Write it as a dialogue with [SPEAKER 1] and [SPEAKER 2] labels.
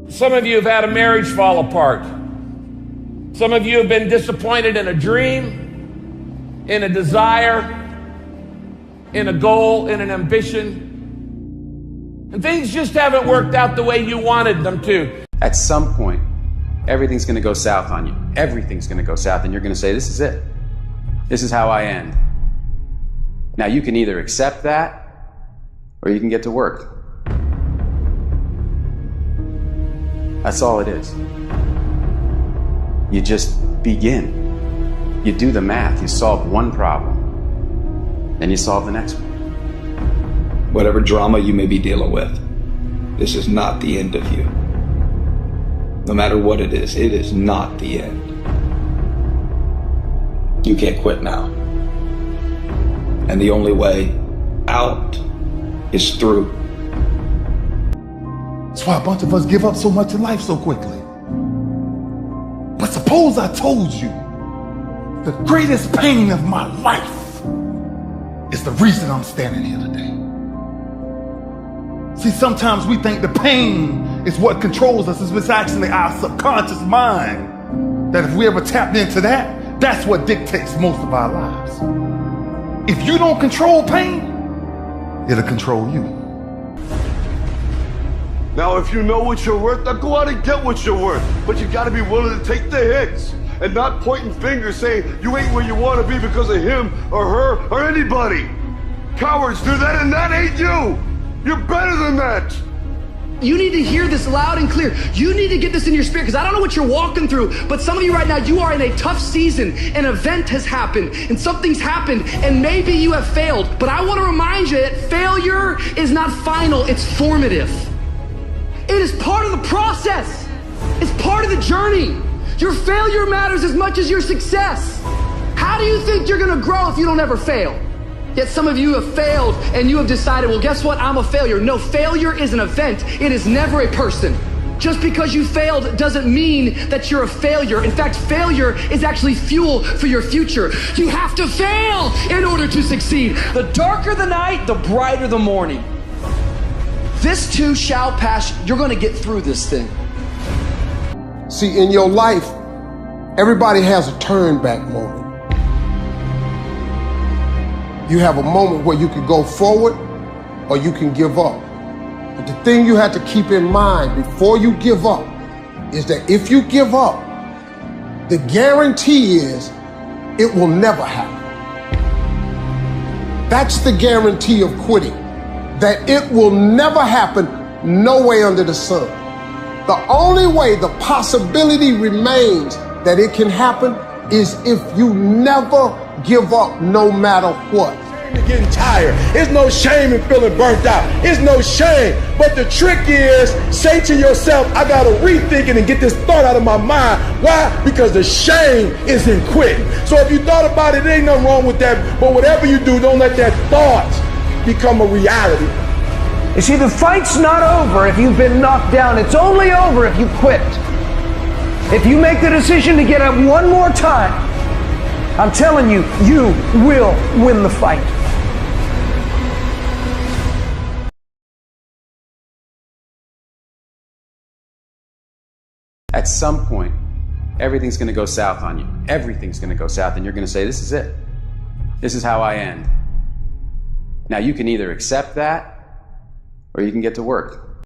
[SPEAKER 1] Some of you have had a marriage fall apart. Some of you have been disappointed in a dream, in a desire, in a goal, in an ambition. And things just haven't worked out the way you wanted them to.
[SPEAKER 2] At some point, everything's going to go south on you. Everything's going to go south, and you're going to say, this is it. This is how I end. Now, you can either accept that, or you can get to work. That's all it is. You just begin. You do the math. You solve one problem, then you solve the next one.
[SPEAKER 3] Whatever drama you may be dealing with, this is not the end of you. No matter what it is not the end. You can't quit now. And the only way out is through.
[SPEAKER 4] That's why a bunch of us give up so much in life so quickly. But suppose I told you the greatest pain of my life is the reason I'm standing here today. See, sometimes we think the pain is what controls us. It's actually our subconscious mind that if we ever tapped into that, that's what dictates most of our lives. If you don't control pain, it'll control you.
[SPEAKER 5] Now, if you know what you're worth, now go out and get what you're worth. But you gotta be willing to take the hits and not pointing fingers saying you ain't where you wanna be because of him or her or anybody. Cowards do that, and that ain't you. You're better than that.
[SPEAKER 6] You need to hear this loud and clear. You need to get this in your spirit, because I don't know what you're walking through, but some of you right now, you are in a tough season. An event has happened and something's happened, and maybe you have failed. But I want to remind you that failure is not final, it's formative. It is part of the process. It's part of the journey. Your failure matters as much as your success. How do you think you're gonna grow if you don't ever fail? Yet some of you have failed and you have decided, well, guess what? I'm a failure. No, failure is an event. It is never a person. Just because you failed doesn't mean that you're a failure. In fact, failure is actually fuel for your future. You have to fail in order to succeed. The darker the night, the brighter the morning. This too shall pass. You're going to get through this thing.
[SPEAKER 7] See, in your life, everybody has a turn back moment. You have a moment where you can go forward or you can give up. But the thing you have to keep in mind before you give up is that if you give up, the guarantee is it will never happen. That's the guarantee of quitting, that it will never happen, no way under the sun. The only way the possibility remains that it can happen is if you never give up, no matter what.
[SPEAKER 8] Getting tired. There's no shame in feeling burnt out. It's no shame. But the trick is, say to yourself, I gotta rethink it and get this thought out of my mind. Why? Because the shame is in quitting. So if you thought about it, there ain't nothing wrong with that. But whatever you do, don't let that thought become a reality.
[SPEAKER 9] You see, the fight's not over if you've been knocked down. It's only over if you quit. If you make the decision to get up one more time, I'm telling you, you will win the fight.
[SPEAKER 2] At some point, everything's going to go south on you. Everything's going to go south, and you're going to say, this is it. This is how I end. Now, you can either accept that, or you can get to work.